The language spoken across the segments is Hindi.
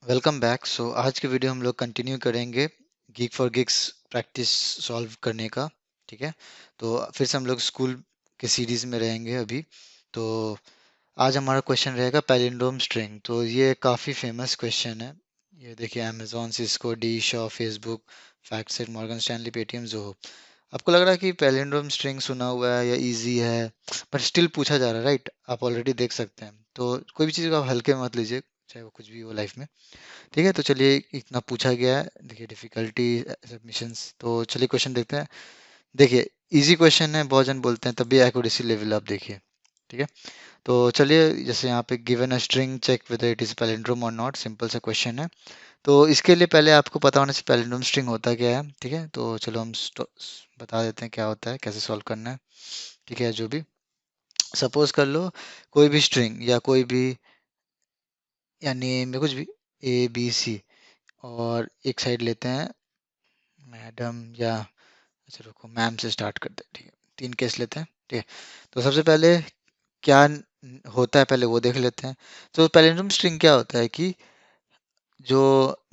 Welcome back. सो आज की वीडियो हम लोग कंटिन्यू करेंगे geek for gigs practice solve करने का। ठीक है, तो फिर से हम लोग स्कूल के सीरीज में रहेंगे अभी। तो आज हमारा क्वेश्चन रहेगा पैलिंड्रोम स्ट्रिंग। तो ये काफ़ी फेमस क्वेश्चन है। ये देखिए, Amazon, Cisco, D, Shaw, Facebook, FactSet, Morgan Stanley, Paytm, Zoho. आपको लग रहा है कि पैलिंड्रोम स्ट्रिंग सुना हुआ है या इजी है, पर स्टिल पूछा जा रहा है, राइट? आप ऑलरेडी देख सकते हैं। तो कोई भी चीज़ को आप हल्के में मत लीजिए, चाहे वो कुछ भी हो लाइफ में। ठीक है, तो चलिए, इतना पूछा गया है, देखिए डिफिकल्टी सबमिशंस। तो चलिए क्वेश्चन देखते हैं। देखिए, इजी क्वेश्चन है, बहुत जन बोलते हैं, तब भी एक्यूरेसी लेवल आप देखिए। ठीक है, तो चलिए, जैसे यहाँ पे given a string, check whether it is palindrome और नॉट, सिंपल सा क्वेश्चन है। तो इसके लिए पहले आपको पता होना चाहिए पैलिंड्रोम स्ट्रिंग होता क्या है। ठीक है, तो चलो हम बता देते हैं क्या होता है, कैसे सॉल्व करना है। ठीक है, जो भी सपोज कर लो, कोई भी स्ट्रिंग या कोई भी, या नेम या कुछ भी, ए बी सी, और एक साइड लेते हैं मैडम, या अच्छा रुको, मैम से स्टार्ट करते हैं। ठीक है, तीन केस लेते हैं। ठीक है, तो सबसे पहले क्या होता है, पहले वो देख लेते हैं। तो पैलिंड्रोम स्ट्रिंग क्या होता है कि जो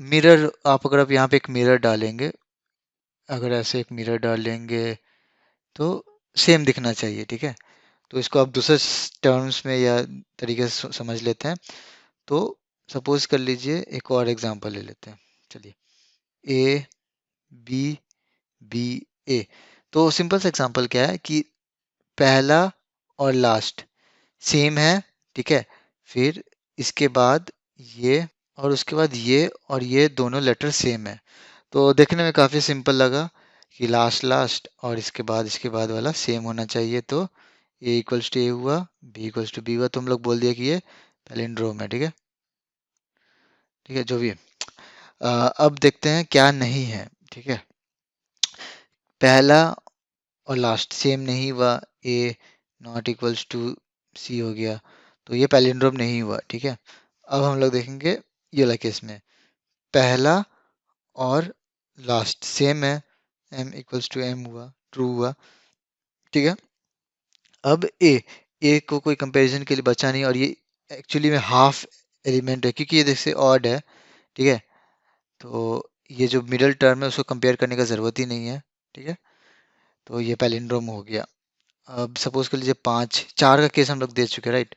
मिरर, आप यहाँ पे एक मिरर डालेंगे, अगर ऐसे एक मिरर डालेंगे तो सेम दिखना चाहिए। ठीक है, तो इसको आप दूसरे टर्म्स में या तरीके से समझ लेते हैं। तो सपोज कर लीजिए, एक और एग्जांपल ले लेते हैं। चलिए, ए बी बी ए। तो सिंपल सा एग्जांपल क्या है कि पहला और लास्ट सेम है। ठीक है, फिर इसके बाद ये, और उसके बाद ये, और ये दोनों लेटर सेम है। तो देखने में काफ़ी सिंपल लगा कि लास्ट लास्ट और इसके बाद वाला सेम होना चाहिए। तो ए इक्वल्स टू ए हुआ, बी इक्वल्स टू बी हुआ, तो हम लोग बोल दिया कि ये पैलिंड्रोम है। ठीक है, ठीक है, जो भी है। अब देखते हैं क्या नहीं है। ठीक है, पहला और लास्ट सेम नहीं हुआ, ए नॉट इक्वल्स टू सी हो गया, तो ये पैलिंड्रोम नहीं हुआ। ठीक है, अब हम लोग देखेंगे ये वाला केस में, पहला और लास्ट सेम है, एम इक्वल्स टू एम हुआ, ट्रू हुआ। ठीक है, अब ए को कोई कंपैरिजन के लिए बचा नहीं, और ये एक्चुअली में हाफ एलिमेंट है, क्योंकि ये जैसे ऑड है। ठीक है, तो ये जो मिडल टर्म है उसको कंपेयर करने का ज़रूरत ही नहीं है। ठीक है, तो ये पैलिंड्रोम हो गया। अब सपोज कर लीजिए, पाँच चार का केस हम लोग दे चुके हैं, राइट?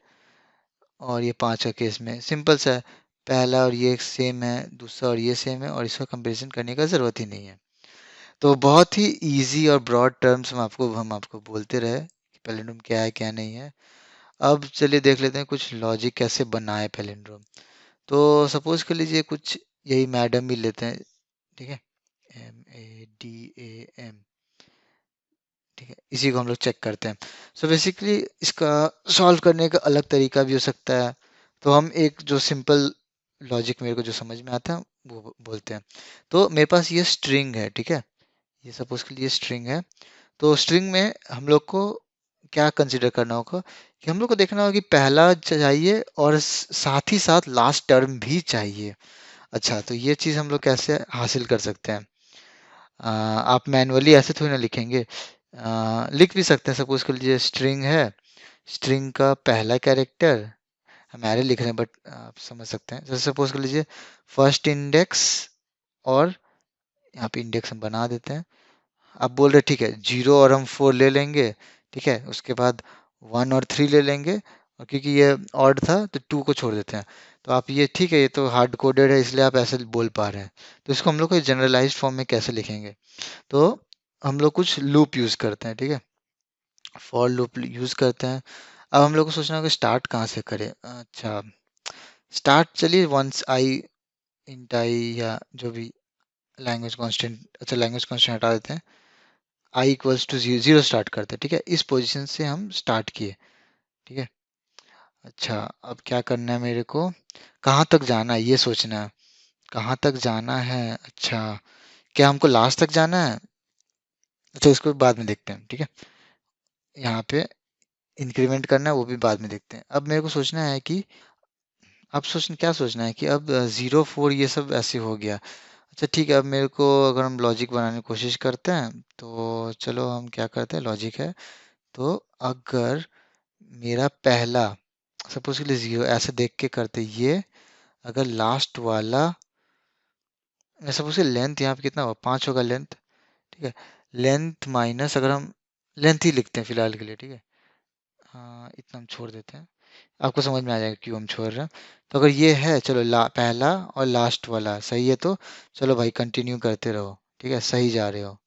और ये पाँच का केस में सिंपल सा है, पहला और ये सेम है, दूसरा और ये सेम है, और इसका कंपैरिजन करने का ज़रूरत ही नहीं है। तो बहुत ही इजी और ब्रॉड टर्म्स हम आपको बोलते रहे कि पैलिंड्रोम क्या है क्या नहीं है। अब चलिए देख लेते हैं कुछ लॉजिक कैसे बनाए पैलिंड्रोम। तो सपोज कर लीजिए कुछ यही मैडम भी लेते हैं। ठीक है, MADAM। ठीक है, इसी को हम लोग चेक करते हैं। सो बेसिकली इसका सॉल्व करने का अलग तरीका भी हो सकता है। तो हम एक जो सिंपल लॉजिक मेरे को जो समझ में आता है वो बोलते हैं। तो मेरे पास ये स्ट्रिंग है। ठीक है, ये सपोज के लिए स्ट्रिंग है। तो स्ट्रिंग में हम लोग को क्या कंसीडर करना होगा कि हम लोग को देखना होगा कि पहला चाहिए और साथ ही साथ लास्ट टर्म भी चाहिए। अच्छा, तो ये चीज़ हम लोग कैसे हासिल कर सकते हैं? आप मैनुअली ऐसे थोड़ी ना लिखेंगे। लिख भी सकते हैं। सपोज कर लीजिए स्ट्रिंग है, स्ट्रिंग का पहला कैरेक्टर, हम एरे लिख रहे हैं बट आप समझ सकते हैं। जैसे सपोज कर लीजिए फर्स्ट इंडेक्स, और यहाँ पे इंडेक्स हम बना देते हैं। आप बोल रहे ठीक है, जीरो और हम फोर ले लेंगे। ठीक है, उसके बाद वन और थ्री ले लेंगे, और क्योंकि ये ऑड था तो टू को छोड़ देते हैं। तो आप ये ठीक है, ये तो हार्ड कोडेड है इसलिए आप ऐसे बोल पा रहे हैं। तो इसको हम लोग को जनरलाइज्ड फॉर्म में कैसे लिखेंगे? तो हम लोग कुछ लूप यूज करते हैं। ठीक है, फॉर लूप यूज करते हैं। अब हम लोग को सोचना होगा स्टार्ट कहाँ से करें। अच्छा, स्टार्ट चलिए वंस आई, इंट आई, या जो भी लैंग्वेज कांस्टेंट, अच्छा लैंग्वेज कांस्टेंट हटा देते हैं, I equals to zero, zero start करते हैं। ठीक है, इस पोजीशन से हम स्टार्ट किए। ठीक है, अच्छा, अब क्या करना है मेरे को, कहाँ तक जाना है ये सोचना है, कहाँ तक जाना है। अच्छा, क्या हमको लास्ट तक जाना है? अच्छा, इसको बाद में देखते हैं। ठीक है, यहाँ पे इंक्रीमेंट करना है, वो भी बाद में देखते हैं। अब मेरे को सोचना है कि, अब सोचना क्या, सोचना है कि अब जीरो फोर ये सब ऐसे हो गया। अच्छा ठीक है, अब मेरे को अगर हम लॉजिक बनाने की कोशिश करते हैं, तो चलो हम क्या करते हैं, लॉजिक है। तो अगर मेरा पहला, सपोज के लिए जीरो, ऐसे देख के करते ये, अगर लास्ट वाला, मैं सपोज कि लेंथ यहाँ पे कितना होगा, 5 होगा लेंथ, ठीक है। लेंथ माइनस, अगर हम लेंथ ही लिखते हैं फिलहाल के लिए, ठीक है। हाँ, इतना हम छोड़ देते हैं, आपको समझ में आ जाएगा क्यों हम छोड़ रहे हैं। तो अगर ये है, चलो पहला और लास्ट वाला सही है, तो चलो भाई कंटिन्यू करते रहो, ठीक है, सही जा रहे हो।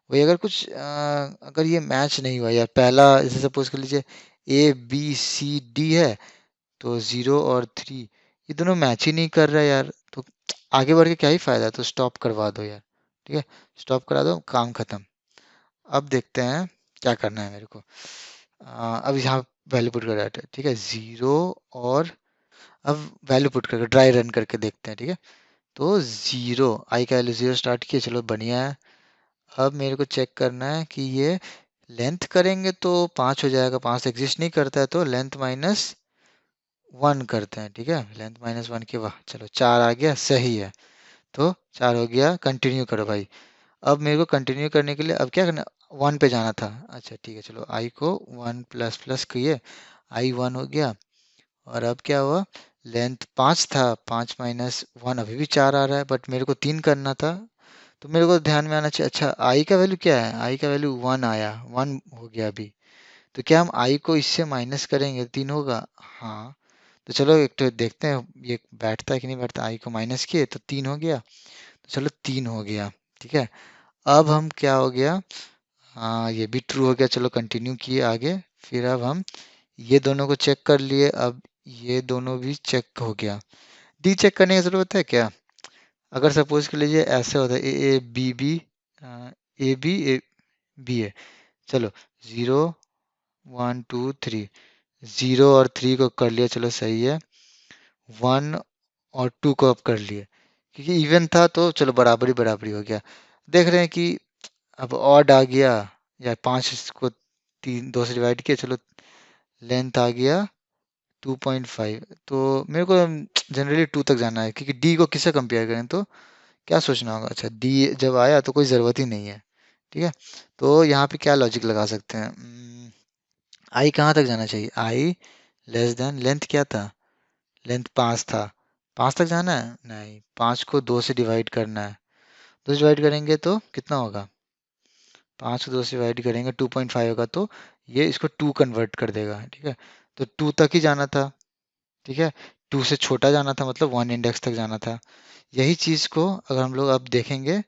वही अगर कुछ अगर ये मैच नहीं हुआ यार, पहला जैसे सपोज कर लीजिए ABCD है, तो 0 और 3 ये दोनों मैच ही नहीं कर रहा है यार, तो आगे बढ़ के क्या ही फायदा, तो स्टॉप करवा दो यार, ठीक है। स्टॉप करा दो, काम खत्म। अब देखते हैं क्या करना है मेरे को। अब यहाँ वैल्यू पुट कर रहा है, ठीक है, 0 और अब वैल्यू पुट करके ड्राई रन करके देखते हैं, ठीक है। तो 0, आई का वैल्यू 0 स्टार्ट किए, चलो बढ़िया है। अब मेरे को चेक करना है कि ये लेंथ करेंगे तो 5 हो जाएगा, 5 एग्जिस्ट नहीं करता है, तो लेंथ माइनस 1 करते हैं, ठीक है। लेंथ माइनस 1 के, वाह चलो 4 आ गया, सही है। तो 4 हो गया, कंटिन्यू करो भाई। अब मेरे को कंटिन्यू करने के लिए अब क्या करना, 1 पे जाना था, अच्छा ठीक है, चलो आई को 1 प्लस प्लस किए, आई 1 हो गया। और अब क्या हुआ, लेंथ 5 था, 5 माइनस 1 अभी भी 4 आ रहा है, बट मेरे को 3 करना था। तो मेरे को ध्यान में आना चाहिए, अच्छा आई का वैल्यू क्या है, आई का वैल्यू 1 आया, 1 हो गया अभी। तो क्या हम आई को इससे माइनस करेंगे, 3 होगा, हाँ। तो चलो एक तो देखते हैं ये बैठता है कि नहीं बैठता, आई को माइनस किए तो 3 हो गया, तो चलो 3 हो गया, ठीक है। अब हम क्या हो गया, हाँ ये भी ट्रू हो गया, चलो कंटिन्यू किए आगे। फिर अब हम ये दोनों को चेक कर लिए, अब ये दोनों भी चेक हो गया। डी चेक करने की जरूरत है क्या, अगर सपोज कर लीजिए ऐसे होता है ए बी है, चलो 0 1 2 3, 0 और 3 को कर लिया, चलो सही है। 1 और 2 को अब कर लिए, क्योंकि इवन था तो चलो बराबरी बराबरी हो गया। देख रहे हैं कि अब ऑड आ गया, या 5 को 2 से डिवाइड किया, चलो लेंथ आ गया 2.5। तो मेरे को जनरली 2 तक जाना है, क्योंकि डी को किससे कंपेयर करें, तो क्या सोचना होगा, अच्छा डी जब आया तो कोई ज़रूरत ही नहीं है, ठीक है। तो यहाँ पे क्या लॉजिक लगा सकते हैं, आई कहाँ तक जाना चाहिए, आई लेस देन लेंथ क्या था, लेंथ 5 था, 5 तक जाना है, नहीं 5 को 2 से डिवाइड करना है, 2 से डिवाइड करेंगे तो कितना होगा, 5 को 2 से डिवाइड करेंगे 2.5 होगा, तो ये इसको 2 कन्वर्ट कर देगा, ठीक है। तो 2 तक ही जाना था, ठीक है। 2 से छोटा जाना था, मतलब 1 इंडेक्स तक जाना था। यही चीज़ को अगर हम लोग अब देखेंगे,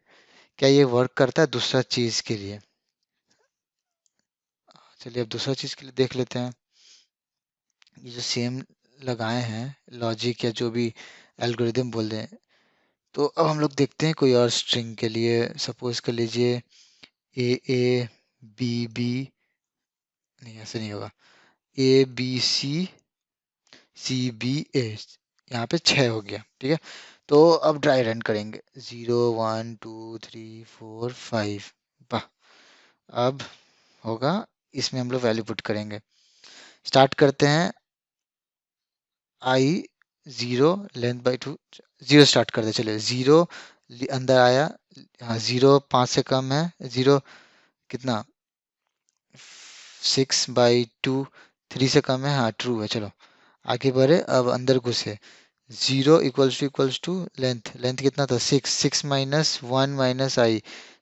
क्या ये वर्क करता है दूसरा चीज़ के लिए, चलिए अब दूसरा चीज़ के लिए देख लेते हैं। ये जो सेम लगाए हैं लॉजिक या जो भी एल्गोरिदम बोल दें, तो अब हम लोग देखते हैं कोई और स्ट्रिंग के लिए, सपोज कर लीजिए A A B B, नहीं ऐसे नहीं होगा, ABCCBA, यहाँ पे 6 हो गया, ठीक है। तो अब ड्राई रन करेंगे, 0 1 2 3 4 5, वाह। अब होगा, इसमें हम लोग वैल्यू पुट करेंगे, स्टार्ट करते हैं, आई 0 लेंथ बाई 2, 0 स्टार्ट कर दे, चलिए 0 अंदर आया, हाँ 0 5 से कम है, 0 कितना 6/2, 3 से कम है, हाँ ट्रू है, चलो आगे बढ़े, अब अंदर घुसे, 0 लेंथ, लेंथ कितना था 6, 6 माइनस 1 माइनस आई,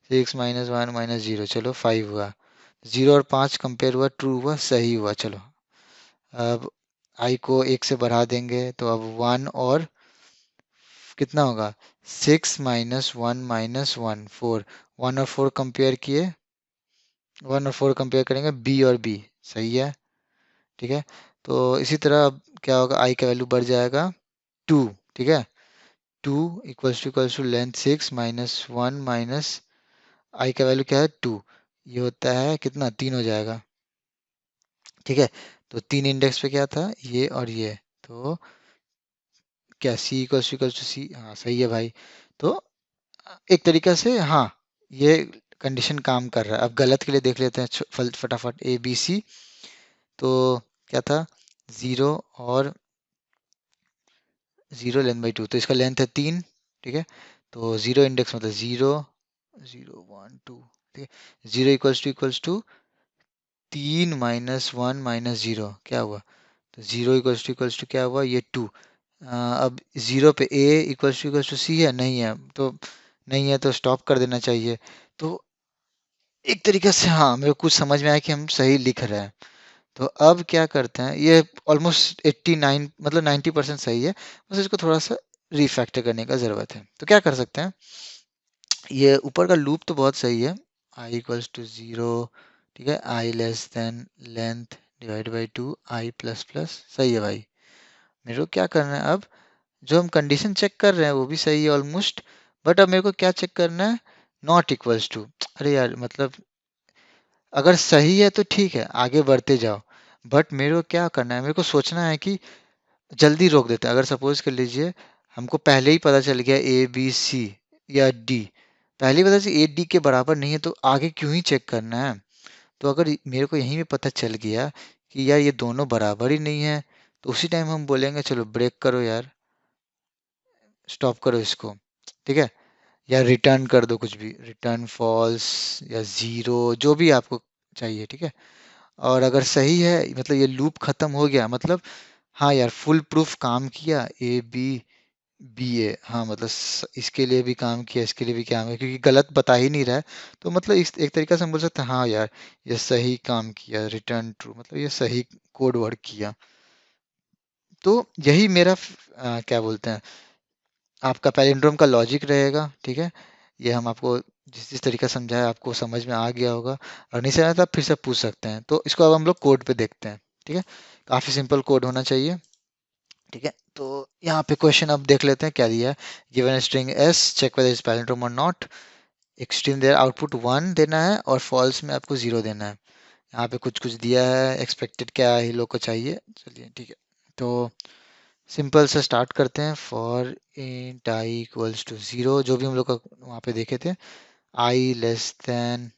6 माइनस 1 माइनस 0, चलो 5 हुआ, 0 और 5 कंपेयर हुआ, ट्रू हुआ, सही हुआ, चलो। अब आई को 1 से बढ़ा देंगे, तो अब 1 और कितना होगा, 6 माइनस 1 माइनस 1 4, 1 और 4 कंपेयर किए, 1 और 4 कंपेयर करेंगे, बी और बी सही है, ठीक है। तो इसी तरह अब क्या होगा, आई का वैल्यू बढ़ जाएगा 2, ठीक है। 2 equals to length 6 minus 1 minus I का वैल्यू क्या है 2, ये होता है कितना 3 हो जाएगा, ठीक है। तो 3 इंडेक्स पे क्या था, ये और ये, तो क्या C इक्वल्स टू सी, हाँ सही है भाई। तो एक तरीका से हाँ, ये कंडीशन काम कर रहा है। अब गलत के लिए देख लेते हैं फटाफट, ABC, तो क्या था 0 और 0 लेंथ बाई 2, तो इसका लेंथ है 3, ठीक है। तो 0 इंडेक्स मतलब 0 0 1 2, ठीक है। 0 इक्वल्स टू 3 माइनस 1 माइनस 0, क्या हुआ, तो 0 इक्वल्स टू क्या हुआ, ये 2, अब जीरो पे ए इक्वल्स टू सी है, नहीं है तो नहीं है, तो स्टॉप कर देना चाहिए। तो एक तरीके से हाँ, मेरे को कुछ समझ में आया कि हम सही लिख रहे हैं। तो अब क्या करते हैं, ये ऑलमोस्ट 89 मतलब 90% सही है, बस इसको थोड़ा सा रिफैक्टर करने का ज़रूरत है। तो क्या कर सकते हैं, ये ऊपर का लूप तो बहुत सही है, आई इक्वल्स टू ज़ीरो, ठीक है, I less than length divide by two I plus plus, सही है भाई। मेरे को क्या करना है अब, जो हम कंडीशन चेक कर रहे हैं वो भी सही है ऑलमोस्ट, बट अब मेरे को क्या चेक करना है, नॉट इक्वल्स टू। अरे यार मतलब अगर सही है तो ठीक है, आगे बढ़ते जाओ, बट मेरे को क्या करना है, मेरे को सोचना है कि जल्दी रोक देते हैं। अगर सपोज कर लीजिए हमको पहले ही पता चल गया ए बी सी या डी, पहले ही पता चल ए डी के बराबर नहीं है, तो आगे क्यों ही चेक करना है। तो अगर मेरे को यहीं पे पता चल गया कि यार ये दोनों बराबर ही नहीं है, तो उसी टाइम हम बोलेंगे चलो ब्रेक करो यार, स्टॉप करो इसको, ठीक है, या रिटर्न कर दो, कुछ भी रिटर्न फॉल्स या ज़ीरो, जो भी आपको चाहिए, ठीक है। और अगर सही है मतलब ये लूप खत्म हो गया, मतलब हाँ यार फुल प्रूफ काम किया, ए बी बी ए, हाँ मतलब इसके लिए भी काम किया, इसके लिए भी काम किया, क्योंकि गलत बता ही नहीं रहा है। तो मतलब इस एक तरीका से हम बोल सकते हैं हाँ यार ये सही काम किया, रिटर्न ट्रू, मतलब ये सही कोड वर्क किया। तो यही मेरा क्या बोलते हैं, आपका पैलिंड्रोम का लॉजिक रहेगा, ठीक है। ये हम आपको जिस जिस तरीका समझाया आपको समझ में आ गया होगा, और नहीं समझ तो आप फिर से पूछ सकते हैं। तो इसको अब हम लोग कोड पे देखते हैं, ठीक है। काफ़ी सिंपल कोड होना चाहिए, ठीक है। तो यहाँ पे क्वेश्चन अब देख लेते हैं क्या दिया है। Given string S, check whether is palindrome और नॉट, एक स्ट्रिंग देयर, आउटपुट वन देना है और फॉल्स में आपको जीरो देना है। यहाँ पे कुछ कुछ दिया है, एक्सपेक्टेड क्या ही लोग को चाहिए, चलिए ठीक है। तो सिंपल से स्टार्ट करते हैं, for int I equals to zero, जो भी हम लोग वहाँ पे देखे थे, आई लेस देन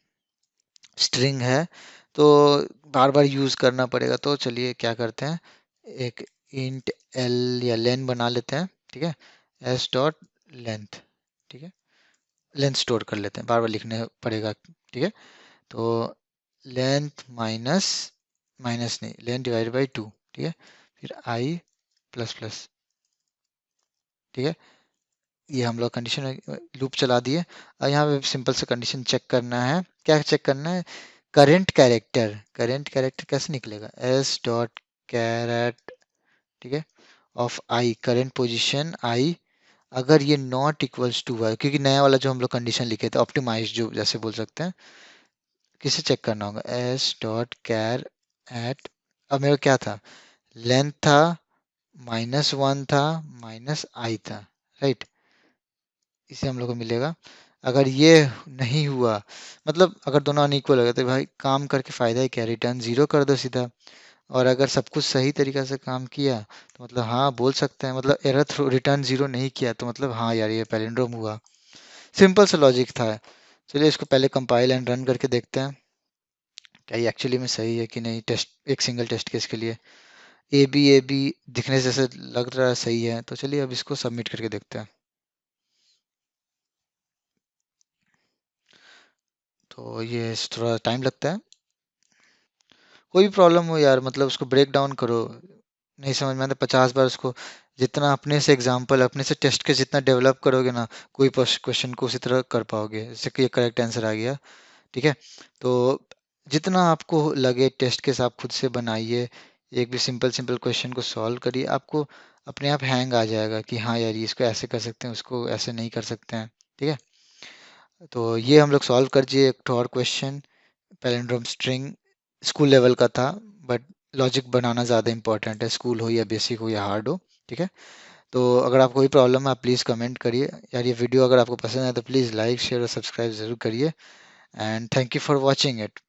स्ट्रिंग है, तो बार बार यूज़ करना पड़ेगा, तो चलिए क्या करते हैं, एक इंट एल या लेन बना लेते हैं, ठीक है, एस डॉट लेंथ, ठीक है, लेंथ स्टोर कर लेते हैं, बार बार लिखने पड़ेगा, ठीक है। तो लेंथ माइनस, माइनस नहीं, लेंथ डिवाइड बाई टू, ठीक है, फिर आई प्लस प्लस, ठीक है। ये हम लोग कंडीशन लूप चला दिए। और यहाँ पे सिंपल सा कंडीशन चेक करना है, क्या चेक करना है, करंट कैरेक्टर, करंट कैरेक्टर कैसे निकलेगा, एस डॉट कैरेट, ठीक है, ऑफ आई, करंट पोजीशन आई, अगर ये नॉट इक्वल्स टू है, क्योंकि नया वाला जो हम लोग कंडीशन लिखे थे ऑप्टिमाइज, जो जैसे बोल सकते हैं, किसे चेक करना होगा, एस डॉट कैर एट, अब मेरा क्या था, लेंथ था, माइनस वन था, माइनस आई था, राइट, इसे हम लोग को मिलेगा। अगर ये नहीं हुआ, मतलब अगर दोनों अनइक्वल हो गए, तो भाई काम करके फायदा ही क्या, रिटर्न जीरो कर दो सीधा। और अगर सब कुछ सही तरीका से काम किया, तो मतलब हाँ बोल सकते हैं, मतलब एरर थ्रो रिटर्न जीरो नहीं किया, तो मतलब हाँ यार ये पैलिंड्रोम हुआ। सिंपल सा लॉजिक था। चलिए इसको पहले कंपाइल एंड रन करके देखते हैं क्या ये एक्चुअली में सही है कि नहीं, टेस्ट एक सिंगल टेस्ट केस के लिए। ए बी दिखने से जैसे लग रहा है सही है, तो चलिए अब इसको सबमिट करके देखते हैं। तो ये थोड़ा टाइम लगता है, कोई भी प्रॉब्लम हो यार, मतलब उसको ब्रेक डाउन करो, नहीं समझ में आता 50 बार उसको, जितना अपने से एग्जाम्पल अपने से टेस्ट के जितना डेवलप करोगे ना, कोई क्वेश्चन को उसी तरह कर पाओगे, जैसे कि ये करेक्ट आंसर आ गया, ठीक है। तो जितना आपको लगे टेस्ट केस आप खुद से बनाइए, एक भी सिंपल सिंपल क्वेश्चन को सॉल्व करिए, आपको अपने आप हैंग आ जाएगा कि हाँ यार ये इसको ऐसे कर सकते हैं, उसको ऐसे नहीं कर सकते हैं, ठीक है। तो ये हम लोग सॉल्व कर दिए, एक तो और question, palindrome string school level का था, बट लॉजिक बनाना ज़्यादा इंपॉर्टेंट है, स्कूल हो या बेसिक हो या हार्ड हो, ठीक है। तो अगर आपको कोई प्रॉब्लम है आप प्लीज़ कमेंट करिए यार, ये वीडियो अगर आपको पसंद है तो प्लीज़ लाइक शेयर और सब्सक्राइब ज़रूर करिए, and thank you for watching it.